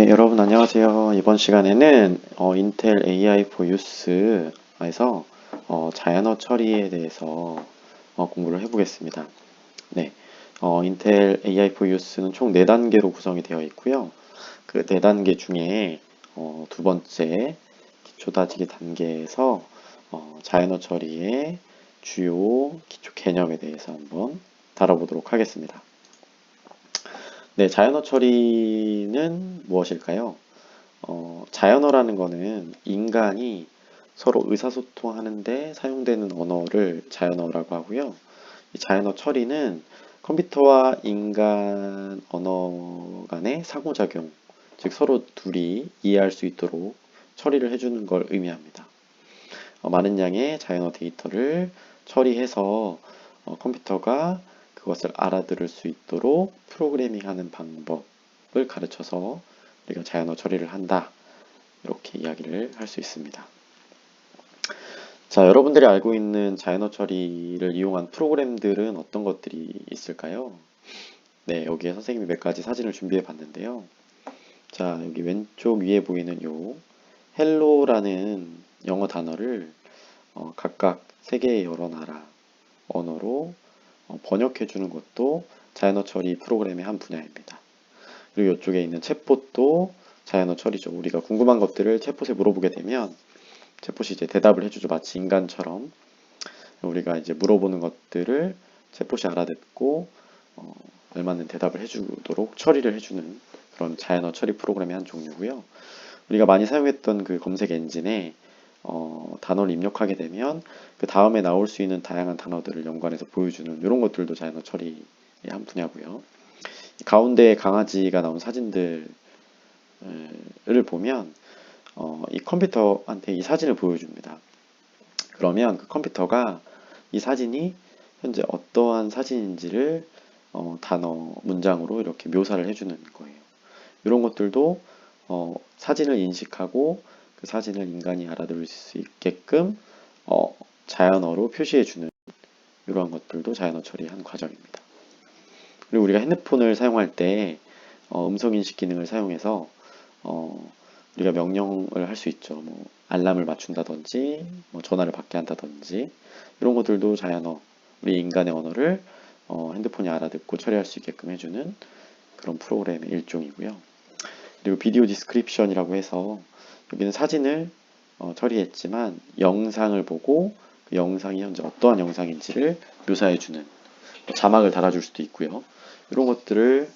네, 여러분 안녕하세요. 이번 시간에는 인텔 AI for Use에서 자연어 처리에 대해서 공부를 해보겠습니다. 네, 인텔 AI for Use는 총 4단계로 구성이 되어 있고요. 그 4단계 중에 두 번째 기초 다지기 단계에서 자연어 처리의 주요 기초 개념에 대해서 한번 다뤄보도록 하겠습니다. 네, 자연어 처리는 무엇일까요? 자연어라는 거는 인간이 서로 의사소통하는데 사용되는 언어를 자연어라고 하고요. 이 자연어 처리는 컴퓨터와 인간 언어 간의 상호작용, 즉 서로 둘이 이해할 수 있도록 처리를 해주는 걸 의미합니다. 많은 양의 자연어 데이터를 처리해서 컴퓨터가 그것을 알아들을 수 있도록 프로그래밍하는 방법을 가르쳐서 우리가 자연어 처리를 한다. 이렇게 이야기를 할 수 있습니다. 자, 여러분들이 알고 있는 자연어 처리를 이용한 프로그램들은 어떤 것들이 있을까요? 네, 여기에 선생님이 몇 가지 사진을 준비해 봤는데요. 자, 여기 왼쪽 위에 보이는 요 헬로라는 영어 단어를 각각 세계의 여러 나라 언어로 번역해 주는 것도 자연어 처리 프로그램의 한 분야입니다. 그리고 이쪽에 있는 챗봇도 자연어 처리죠. 우리가 궁금한 것들을 챗봇에 물어보게 되면 챗봇이 이제 대답을 해주죠. 마치 인간처럼 우리가 이제 물어보는 것들을 챗봇이 알아듣고 알맞는 대답을 해주도록 처리를 해주는 그런 자연어 처리 프로그램의 한 종류고요. 우리가 많이 사용했던 그 검색 엔진에 단어를 입력하게 되면 그 다음에 나올 수 있는 다양한 단어들을 연관해서 보여주는 이런 것들도 자연어 처리의 한 분야고요. 가운데 강아지가 나온 사진들을 보면 이 컴퓨터한테 이 사진을 보여줍니다. 그러면 그 컴퓨터가 이 사진이 현재 어떠한 사진인지를 단어, 문장으로 이렇게 묘사를 해주는 거예요. 이런 것들도 사진을 인식하고 그 사진을 인간이 알아들을 수 있게끔 자연어로 표시해주는 이러한 것들도 자연어 처리한 과정입니다. 그리고 우리가 핸드폰을 사용할 때 음성인식 기능을 사용해서 우리가 명령을 할 수 있죠. 뭐 알람을 맞춘다든지 뭐 전화를 받게 한다든지 이런 것들도 자연어, 우리 인간의 언어를 핸드폰이 알아듣고 처리할 수 있게끔 해주는 그런 프로그램의 일종이고요. 그리고 비디오 디스크립션이라고 해서 여기는 사진을 처리했지만 영상을 보고 그 영상이 현재 어떠한 영상인지를 묘사해주는 자막을 달아줄 수도 있고요. 이런 것들을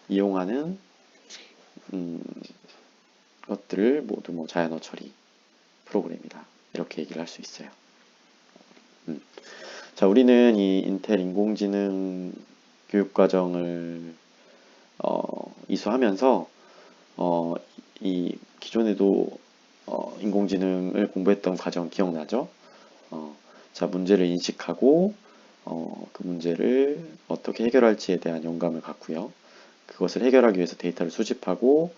이용하는 것들을 모두 뭐 자연어 처리 프로그램이다. 이렇게 얘기를 할 수 있어요. 자, 우리는 이 인텔 인공지능 교육과정을 이수하면서 이 기존에도 인공지능을 공부했던 과정 기억나죠? 자, 문제를 인식하고 그 문제를 어떻게 해결할지에 대한 영감을 갖고요. 그것을 해결하기 위해서 데이터를 수집하고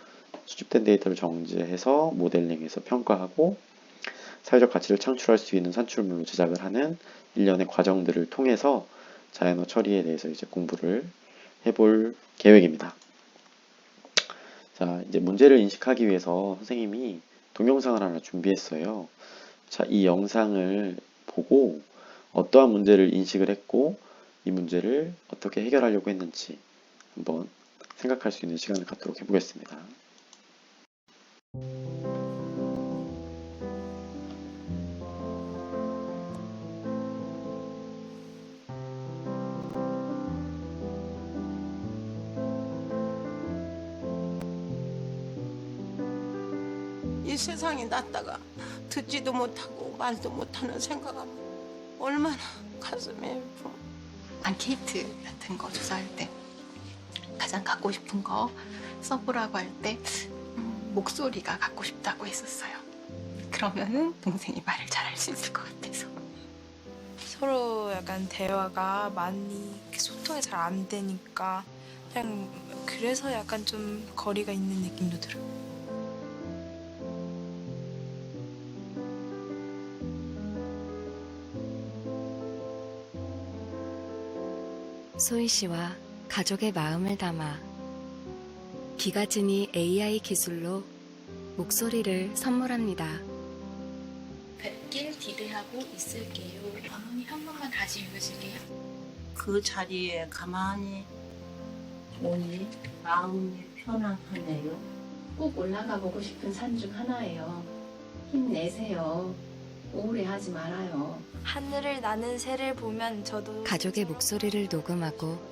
수집된 데이터를 정제해서 모델링해서 평가하고 사회적 가치를 창출할 수 있는 산출물로 제작을 하는 일련의 과정들을 통해서 자연어 처리에 대해서 이제 공부를 해볼 계획입니다. 자, 이제 문제를 인식하기 위해서 선생님이 동영상을 하나 준비했어요. 자, 이 영상을 보고 어떠한 문제를 인식을 했고 이 문제를 어떻게 해결하려고 했는지 한번 생각할 수 있는 시간을 갖도록 해보겠습니다. 이 세상에 났다가 듣지도 못하고 말도 못하는 생각하면 얼마나 가슴이 아프고. 앙케이트 같은 거 조사할 때 가장 갖고 싶은 거 써보라고 할 때 목소리가 갖고 싶다고 했었어요. 그러면은 동생이 말을 잘할 수 있을 것 같아서. 서로 약간 대화가 많이 소통이 잘 안 되니까 그냥 그래서 약간 좀 거리가 있는 느낌도 들어요. 소희 씨와 가족의 마음을 담아 기가진이 AI 기술로 목소리를 선물합니다. 뵙길 기대하고 있을게요. 어머니 한 번만 다시 읽으실게요. 그 자리에 가만히 오니 마음이 편안하네요. 꼭 올라가 보고 싶은 산 중 하나예요. 힘내세요. 우울해하지 말아요. 하늘을 나는 새를 보면 저도 가족의 목소리를 녹음하고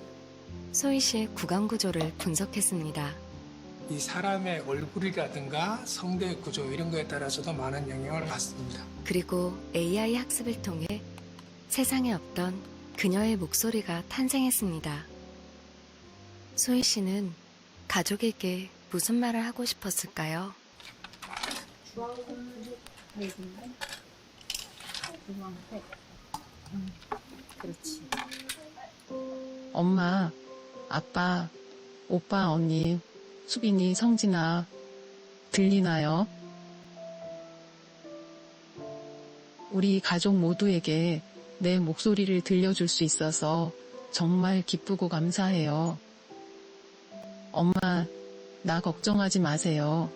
소희 씨의 구강 구조를 분석했습니다. 이 사람의 얼굴이라든가 성대 구조 이런 거에 따라서도 많은 영향을 받습니다. 그리고 AI 학습을 통해 세상에 없던 그녀의 목소리가 탄생했습니다. 소희 씨는 가족에게 무슨 말을 하고 싶었을까요? 엄마, 아빠, 오빠, 언니, 수빈이, 성진아, 들리나요? 우리 가족 모두에게 내 목소리를 들려줄 수 있어서 정말 기쁘고 감사해요. 엄마, 나 걱정하지 마세요.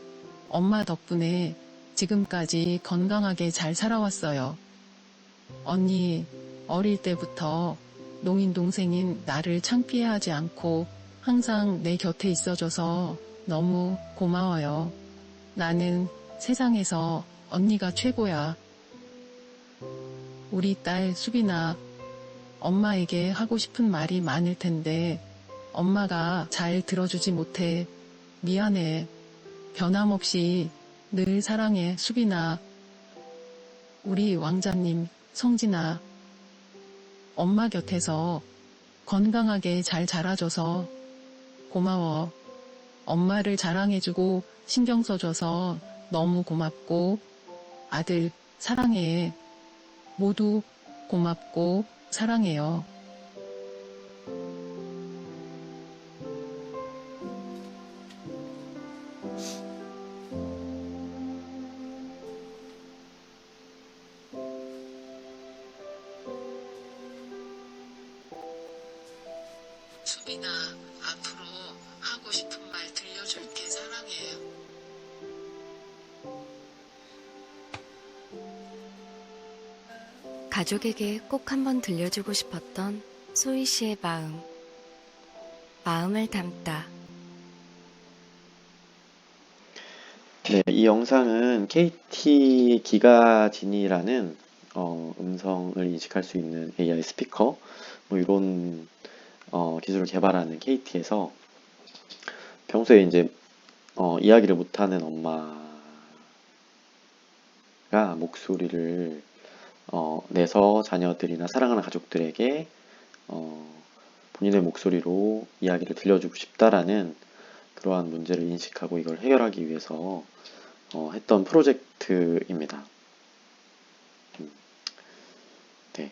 엄마 덕분에 지금까지 건강하게 잘 살아왔어요. 언니, 어릴 때부터 농인 동생인 나를 창피해하지 않고 항상 내 곁에 있어줘서 너무 고마워요. 나는 세상에서 언니가 최고야. 우리 딸 수빈아, 엄마에게 하고 싶은 말이 많을 텐데 엄마가 잘 들어주지 못해. 미안해. 변함없이 늘 사랑해, 수빈아. 우리 왕자님, 성진아. 엄마 곁에서 건강하게 잘 자라줘서 고마워. 엄마를 자랑해주고 신경 써줘서 너무 고맙고 아들 사랑해. 모두 고맙고 사랑해요. 수빈아, 앞으로 하고 싶은 말 들려줄게. 사랑해. 가족에게 꼭 한번 들려주고 싶었던 소희 씨의 마음. 마음을 담다. 네, 이 영상은 KT 기가진이라는 음성을 인식할 수 있는 AI 스피커 뭐 이런 기술을 개발하는 KT에서 평소에 이제 이야기를 못하는 엄마가 목소리를 내서 자녀들이나 사랑하는 가족들에게 본인의 목소리로 이야기를 들려주고 싶다라는 그러한 문제를 인식하고 이걸 해결하기 위해서 했던 프로젝트입니다. 네.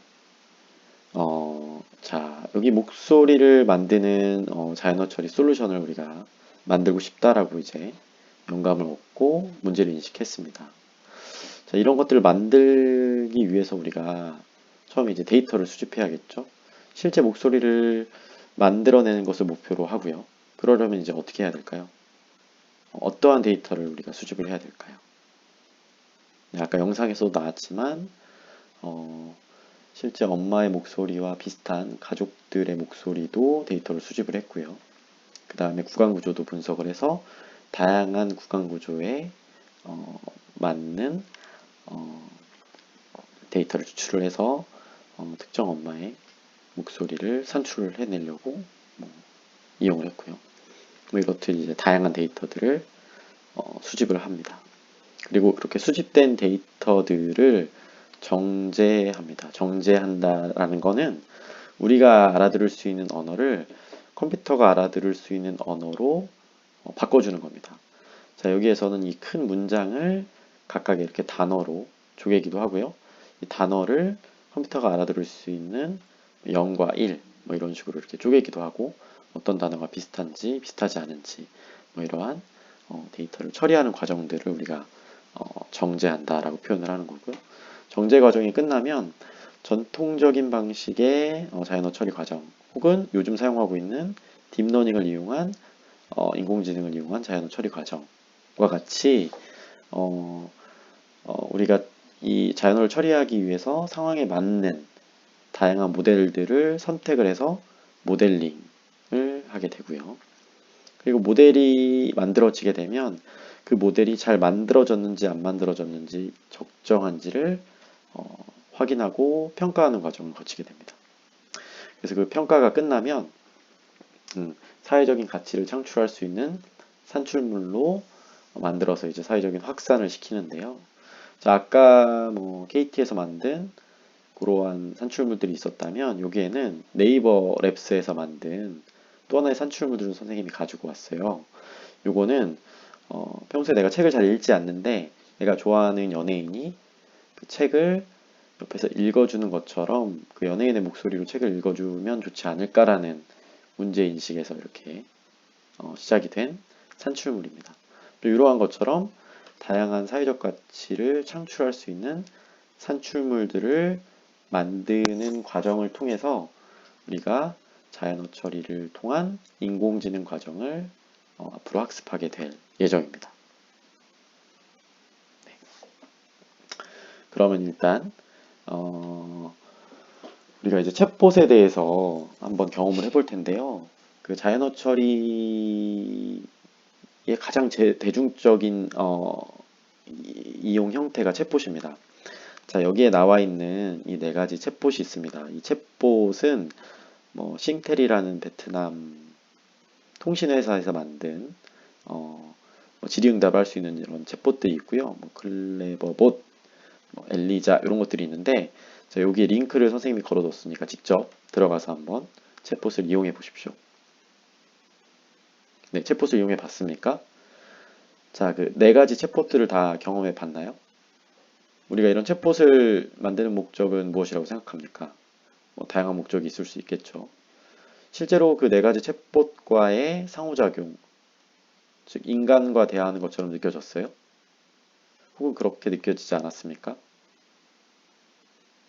자, 여기 목소리를 만드는 자연어 처리 솔루션을 우리가 만들고 싶다라고 이제 영감을 얻고 문제를 인식했습니다. 자, 이런 것들을 만들기 위해서 우리가 처음에 이제 데이터를 수집해야겠죠. 실제 목소리를 만들어내는 것을 목표로 하고요. 그러려면 이제 어떻게 해야 될까요? 어떠한 데이터를 우리가 수집을 해야 될까요? 네, 아까 영상에서도 나왔지만 실제 엄마의 목소리와 비슷한 가족들의 목소리도 데이터를 수집을 했고요. 그 다음에 구강구조도 분석을 해서 다양한 구강구조에 맞는 데이터를 추출을 해서 특정 엄마의 목소리를 산출을 해내려고 이용을 했고요. 이것들 이제 다양한 데이터들을 수집을 합니다. 그리고 그렇게 수집된 데이터들을 정제합니다. 정제한다라는 거는 우리가 알아들을 수 있는 언어를 컴퓨터가 알아들을 수 있는 언어로 바꿔주는 겁니다. 자, 여기에서는 이 큰 문장을 각각 이렇게 단어로 쪼개기도 하고요. 이 단어를 컴퓨터가 알아들을 수 있는 0과 1, 뭐 이런 식으로 이렇게 쪼개기도 하고 어떤 단어가 비슷한지 비슷하지 않은지 뭐 이러한 데이터를 처리하는 과정들을 우리가 정제한다라고 표현을 하는 거고요. 정제 과정이 끝나면 전통적인 방식의 자연어 처리 과정 혹은 요즘 사용하고 있는 딥러닝을 이용한 인공지능을 이용한 자연어 처리 과정과 같이 우리가 이 자연어를 처리하기 위해서 상황에 맞는 다양한 모델들을 선택을 해서 모델링을 하게 되고요. 그리고 모델이 만들어지게 되면 그 모델이 잘 만들어졌는지 안 만들어졌는지 적정한지를 확인하고 평가하는 과정을 거치게 됩니다. 그래서 그 평가가 끝나면 사회적인 가치를 창출할 수 있는 산출물로 만들어서 이제 사회적인 확산을 시키는데요. 자, 아까 뭐 KT에서 만든 그러한 산출물들이 있었다면 여기에는 네이버 랩스에서 만든 또 하나의 산출물들을 선생님이 가지고 왔어요. 요거는 평소에 내가 책을 잘 읽지 않는데 내가 좋아하는 연예인이 그 책을 옆에서 읽어주는 것처럼 그 연예인의 목소리로 책을 읽어주면 좋지 않을까라는 문제인식에서 이렇게 시작이 된 산출물입니다. 또 이러한 것처럼 다양한 사회적 가치를 창출할 수 있는 산출물들을 만드는 과정을 통해서 우리가 자연어 처리를 통한 인공지능 과정을 앞으로 학습하게 될 예정입니다. 네. 그러면 일단 우리가 이제 챗봇에 대해서 한번 경험을 해볼 텐데요. 그 자연어 처리의 가장 대중적인 이용 형태가 챗봇입니다. 자, 여기에 나와 있는 이 네 가지 챗봇이 있습니다. 이 챗봇은 뭐 싱텔이라는 베트남 통신회사에서 만든 뭐 질의응답할 수 있는 이런 챗봇들이 있고요. 뭐 클레버봇, 뭐 엘리자 이런 것들이 있는데 자, 여기에 링크를 선생님이 걸어뒀으니까 직접 들어가서 한번 챗봇을 이용해 보십시오. 네, 챗봇을 이용해 봤습니까? 자, 그 네 가지 챗봇들을 다 경험해 봤나요? 우리가 이런 챗봇을 만드는 목적은 무엇이라고 생각합니까? 뭐 다양한 목적이 있을 수 있겠죠. 실제로 그 네 가지 챗봇과의 상호작용, 즉 인간과 대화하는 것처럼 느껴졌어요? 혹은 그렇게 느껴지지 않았습니까?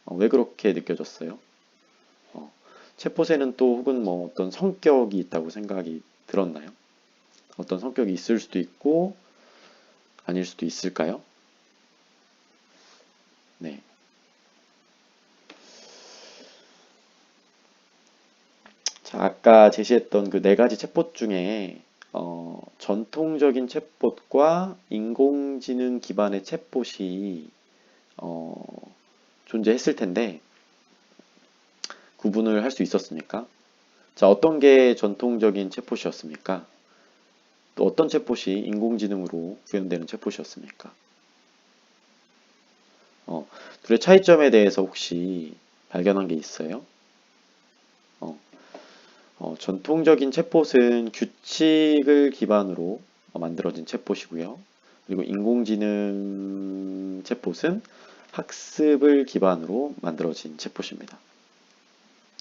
왜 그렇게 느껴졌어요? 챗봇에는 또 혹은 뭐 어떤 성격이 있다고 생각이 들었나요? 어떤 성격이 있을 수도 있고 아닐 수도 있을까요? 네. 자, 아까 제시했던 그 네 가지 챗봇 중에 전통적인 챗봇과 인공지능 기반의 챗봇이 존재했을 텐데 구분을 할 수 있었습니까? 자, 어떤 게 전통적인 챗봇이었습니까? 또 어떤 챗봇이 인공지능으로 구현되는 챗봇이었습니까? 둘의 차이점에 대해서 혹시 발견한 게 있어요? 전통적인 챗봇은 규칙을 기반으로 만들어진 챗봇이고요. 그리고 인공지능 챗봇은 학습을 기반으로 만들어진 챗봇입니다.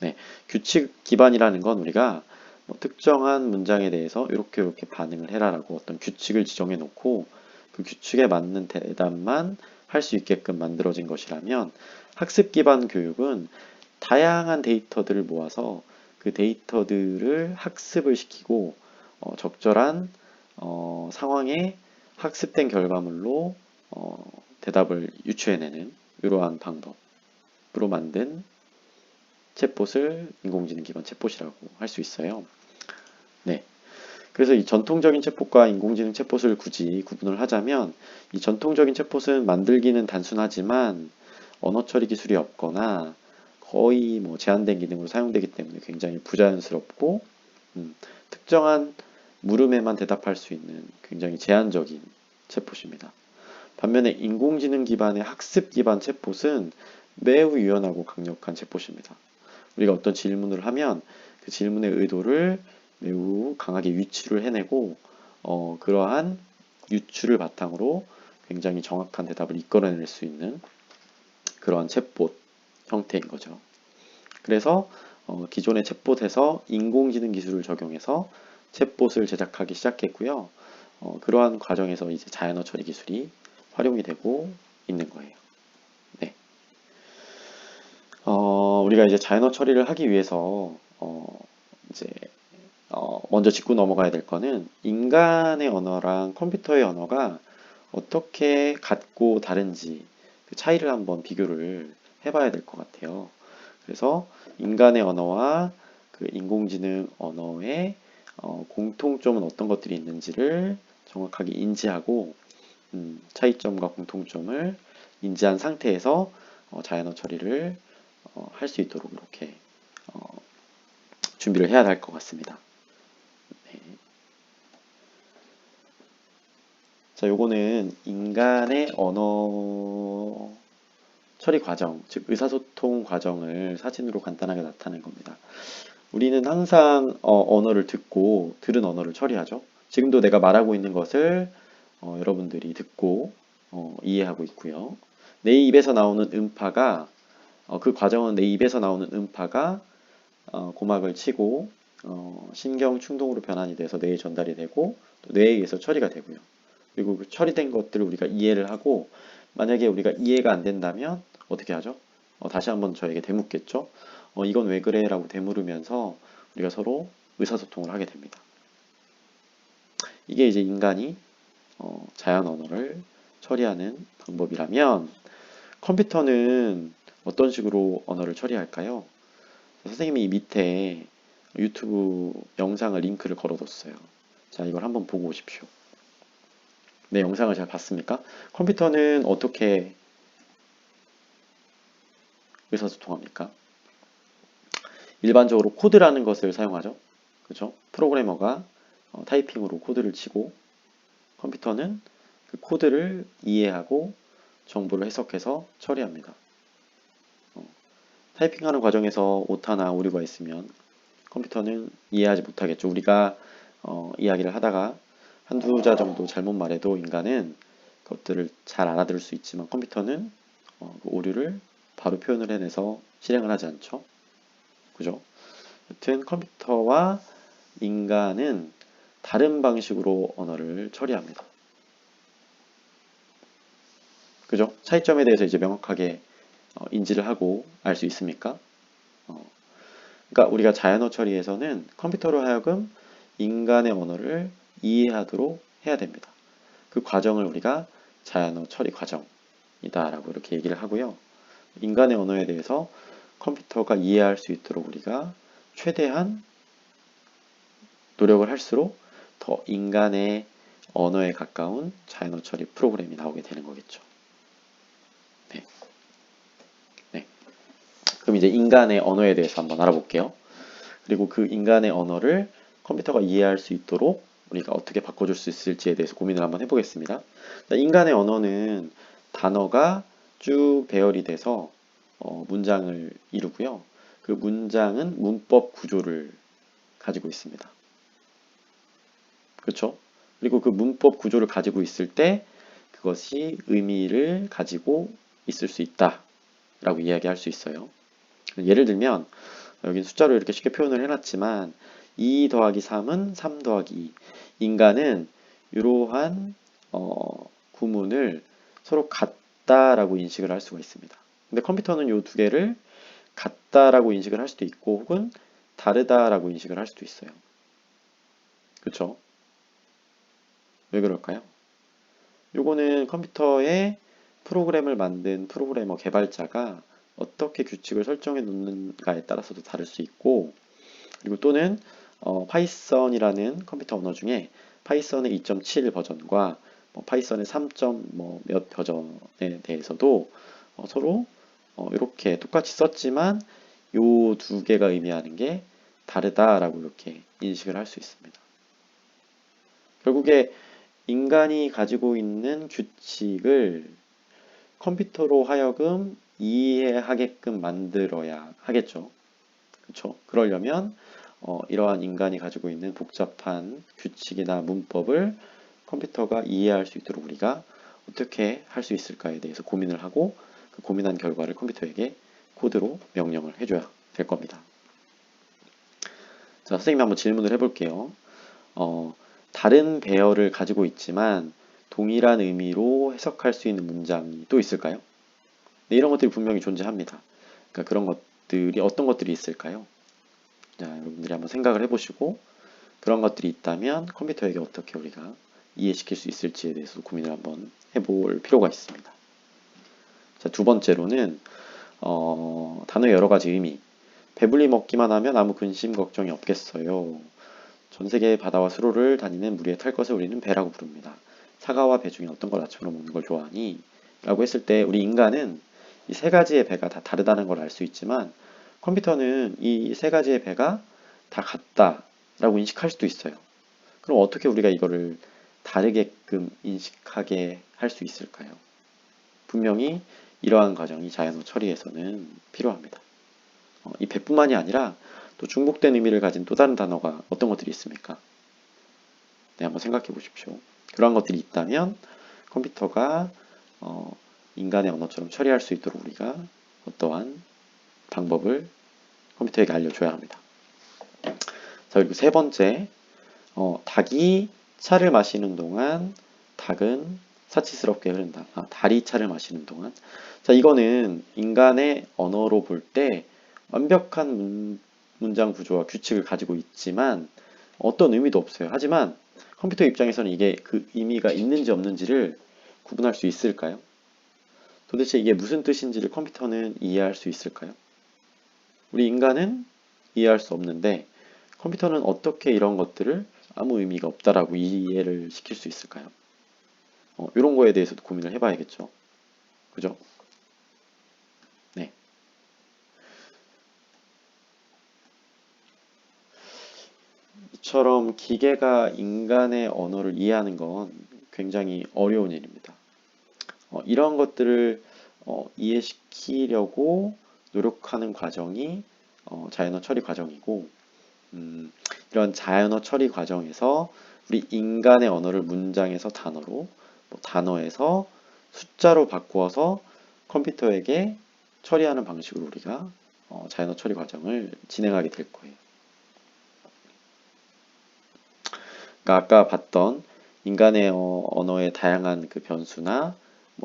네, 규칙 기반이라는 건 우리가 뭐 특정한 문장에 대해서 이렇게 반응을 해라라고 어떤 규칙을 지정해 놓고 그 규칙에 맞는 대답만 할 수 있게끔 만들어진 것이라면 학습 기반 교육은 다양한 데이터들을 모아서 그 데이터들을 학습을 시키고 적절한 상황에 학습된 결과물로 대답을 유추해내는 이러한 방법으로 만든 챗봇을 인공지능 기반 챗봇이라고 할 수 있어요. 네. 그래서 이 전통적인 챗봇과 인공지능 챗봇을 굳이 구분을 하자면 이 전통적인 챗봇은 만들기는 단순하지만 언어 처리 기술이 없거나 거의 뭐 제한된 기능으로 사용되기 때문에 굉장히 부자연스럽고 특정한 물음에만 대답할 수 있는 굉장히 제한적인 챗봇입니다. 반면에 인공지능 기반의 학습 기반 챗봇은 매우 유연하고 강력한 챗봇입니다. 우리가 어떤 질문을 하면 그 질문의 의도를 매우 강하게 유추를 해내고 그러한 유추를 바탕으로 굉장히 정확한 대답을 이끌어낼 수 있는 그러한 챗봇 형태인 거죠. 그래서 기존의 챗봇에서 인공지능 기술을 적용해서 챗봇을 제작하기 시작했고요. 그러한 과정에서 이제 자연어 처리 기술이 활용이 되고 있는 거예요. 네. 우리가 이제 자연어 처리를 하기 위해서 이제 먼저 짚고 넘어가야 될 거는 인간의 언어랑 컴퓨터의 언어가 어떻게 같고 다른지 그 차이를 한번 비교를 해봐야 될 것 같아요. 그래서 인간의 언어와 그 인공지능 언어의 공통점은 어떤 것들이 있는지를 정확하게 인지하고 차이점과 공통점을 인지한 상태에서 자연어 처리를 할 수 있도록 이렇게 준비를 해야 할 것 같습니다. 네. 자, 요거는 인간의 언어 처리 과정, 즉 의사소통 과정을 사진으로 간단하게 나타낸 겁니다. 우리는 항상 언어를 듣고 들은 언어를 처리하죠. 지금도 내가 말하고 있는 것을 여러분들이 듣고 이해하고 있고요. 내 입에서 나오는 음파가 그 과정은 내 입에서 나오는 음파가 고막을 치고 신경 충동으로 변환이 돼서 뇌에 전달이 되고 또 뇌에 의해서 처리가 되고요. 그리고 그 처리된 것들을 우리가 이해를 하고 만약에 우리가 이해가 안 된다면 어떻게 하죠? 다시 한번 저에게 되묻겠죠? 이건 왜 그래? 라고 되물으면서 우리가 서로 의사소통을 하게 됩니다. 이게 이제 인간이 자연 언어를 처리하는 방법이라면 컴퓨터는 어떤 식으로 언어를 처리할까요? 선생님이 이 밑에 유튜브 영상을 링크를 걸어뒀어요. 자, 이걸 한번 보고 오십시오. 네, 영상을 잘 봤습니까? 컴퓨터는 어떻게 의사소통합니까? 일반적으로 코드라는 것을 사용하죠. 그죠? 프로그래머가 타이핑으로 코드를 치고 컴퓨터는 그 코드를 이해하고 정보를 해석해서 처리합니다. 타이핑하는 과정에서 오타나 오류가 있으면 컴퓨터는 이해하지 못하겠죠. 우리가 이야기를 하다가 한두 자 정도 잘못 말해도 인간은 그것들을 잘 알아들을 수 있지만 컴퓨터는 그 오류를 바로 표현을 해내서 실행을 하지 않죠. 그죠? 여튼 컴퓨터와 인간은 다른 방식으로 언어를 처리합니다. 그죠? 차이점에 대해서 이제 명확하게 인지를 하고 알 수 있습니까? 그러니까 우리가 자연어 처리에서는 컴퓨터로 하여금 인간의 언어를 이해하도록 해야 됩니다. 그 과정을 우리가 자연어 처리 과정이다라고 이렇게 얘기를 하고요. 인간의 언어에 대해서 컴퓨터가 이해할 수 있도록 우리가 최대한 노력을 할수록 더 인간의 언어에 가까운 자연어 처리 프로그램이 나오게 되는 거겠죠. 네. 네. 그럼 이제 인간의 언어에 대해서 한번 알아볼게요. 그리고 그 인간의 언어를 컴퓨터가 이해할 수 있도록 우리가 어떻게 바꿔줄 수 있을지에 대해서 고민을 한번 해보겠습니다. 자, 인간의 언어는 단어가 쭉 배열이 돼서 문장을 이루고요. 그 문장은 문법 구조를 가지고 있습니다. 그렇죠? 그리고 그 문법 구조를 가지고 있을 때 그것이 의미를 가지고 있을 수 있다라고 이야기할 수 있어요. 예를 들면 여기 숫자로 이렇게 쉽게 표현을 해놨지만 2 더하기 3은 3 더하기 2. 인간은 이러한 구문을 서로 같다라고 인식을 할 수가 있습니다. 근데 컴퓨터는 이 두 개를 같다라고 인식을 할 수도 있고 혹은 다르다라고 인식을 할 수도 있어요. 그렇죠? 왜 그럴까요? 요거는 컴퓨터에 프로그램을 만든 프로그래머 개발자가 어떻게 규칙을 설정해 놓는가에 따라서도 다를 수 있고 그리고 또는 파이썬이라는 컴퓨터 언어 중에 파이썬의 2.7 버전과 파이썬의 3. 몇 버전에 대해서도 서로 이렇게 똑같이 썼지만 요 두 개가 의미하는 게 다르다라고 이렇게 인식을 할 수 있습니다. 결국에 인간이 가지고 있는 규칙을 컴퓨터로 하여금 이해하게끔 만들어야 하겠죠. 그렇죠? 그러려면 이러한 인간이 가지고 있는 복잡한 규칙이나 문법을 컴퓨터가 이해할 수 있도록 우리가 어떻게 할 수 있을까에 대해서 고민을 하고 그 고민한 결과를 컴퓨터에게 코드로 명령을 해줘야 될 겁니다. 자, 선생님이 한번 질문을 해볼게요. 다른 배열을 가지고 있지만 동일한 의미로 해석할 수 있는 문장이 또 있을까요? 네, 이런 것들이 분명히 존재합니다. 그러니까 그런 것들이 어떤 것들이 있을까요? 자, 여러분들이 한번 생각을 해보시고 그런 것들이 있다면 컴퓨터에게 어떻게 우리가 이해시킬 수 있을지에 대해서 고민을 한번 해볼 필요가 있습니다. 자, 두 번째로는 단어의 여러 가지 의미. 배불리 먹기만 하면 아무 근심 걱정이 없겠어요. 전 세계의 바다와 수로를 다니는 무리에 탈 것을 우리는 배라고 부릅니다. 사과와 배 중에 어떤 걸 아침으로 먹는 걸 좋아하니? 라고 했을 때 우리 인간은 이 세 가지의 배가 다 다르다는 걸 알 수 있지만 컴퓨터는 이 세 가지의 배가 다 같다라고 인식할 수도 있어요. 그럼 어떻게 우리가 이거를 다르게끔 인식하게 할 수 있을까요? 분명히 이러한 과정이 자연어 처리에서는 필요합니다. 이 배뿐만이 아니라 또 중복된 의미를 가진 또 다른 단어가 어떤 것들이 있습니까? 네, 한번 생각해 보십시오. 그러한 것들이 있다면 컴퓨터가 인간의 언어처럼 처리할 수 있도록 우리가 어떠한 방법을 컴퓨터에게 알려줘야 합니다. 자, 그리고 세 번째, 닭이 차를 마시는 동안 닭은 사치스럽게 흐른다. 달이 차를 마시는 동안. 자, 이거는 인간의 언어로 볼 때 완벽한 문장 구조와 규칙을 가지고 있지만 어떤 의미도 없어요. 하지만 컴퓨터 입장에서는 이게 그 의미가 있는지 없는지를 구분할 수 있을까요? 도대체 이게 무슨 뜻인지를 컴퓨터는 이해할 수 있을까요? 우리 인간은 이해할 수 없는데 컴퓨터는 어떻게 이런 것들을 아무 의미가 없다라고 이해를 시킬 수 있을까요? 이런 거에 대해서도 고민을 해봐야겠죠. 그죠? 네. 이처럼 기계가 인간의 언어를 이해하는 건 굉장히 어려운 일입니다. 이런 것들을 이해시키려고 노력하는 과정이 자연어 처리 과정이고, 이런 자연어 처리 과정에서 우리 인간의 언어를 문장에서 단어로, 단어에서 숫자로 바꾸어서 컴퓨터에게 처리하는 방식으로 우리가 자연어 처리 과정을 진행하게 될 거예요. 그러니까 아까 봤던 인간의 언어의 다양한 그 변수나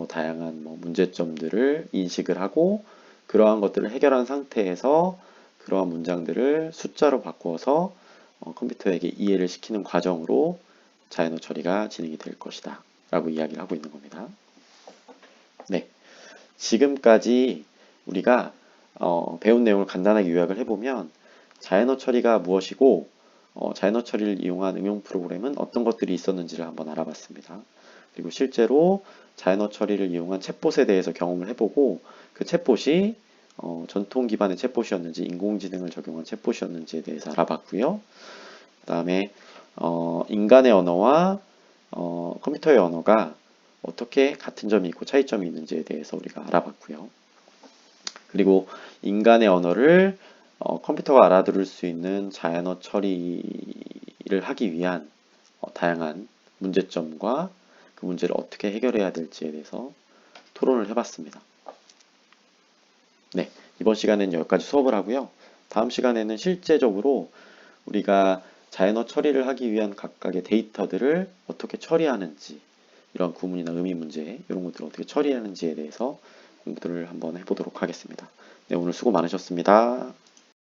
다양한 문제점들을 인식을 하고 그러한 것들을 해결한 상태에서 그러한 문장들을 숫자로 바꾸어서 컴퓨터에게 이해를 시키는 과정으로 자연어 처리가 진행이 될 것이다 라고 이야기를 하고 있는 겁니다. 네, 지금까지 우리가 배운 내용을 간단하게 요약을 해보면 자연어 처리가 무엇이고 자연어 처리를 이용한 응용 프로그램은 어떤 것들이 있었는지를 한번 알아봤습니다. 그리고 실제로 자연어 처리를 이용한 챗봇에 대해서 경험을 해보고 그 챗봇이 전통 기반의 챗봇이었는지 인공지능을 적용한 챗봇이었는지에 대해서 알아봤고요. 그 다음에 인간의 언어와 컴퓨터의 언어가 어떻게 같은 점이 있고 차이점이 있는지에 대해서 우리가 알아봤고요. 그리고 인간의 언어를 컴퓨터가 알아들을 수 있는 자연어 처리를 하기 위한 다양한 문제점과 그 문제를 어떻게 해결해야 될지에 대해서 토론을 해봤습니다. 네, 이번 시간에는 여기까지 수업을 하고요. 다음 시간에는 실제적으로 우리가 자연어 처리를 하기 위한 각각의 데이터들을 어떻게 처리하는지, 이런 구문이나 의미 문제, 이런 것들을 어떻게 처리하는지에 대해서 공부를 한번 해보도록 하겠습니다. 네, 오늘 수고 많으셨습니다.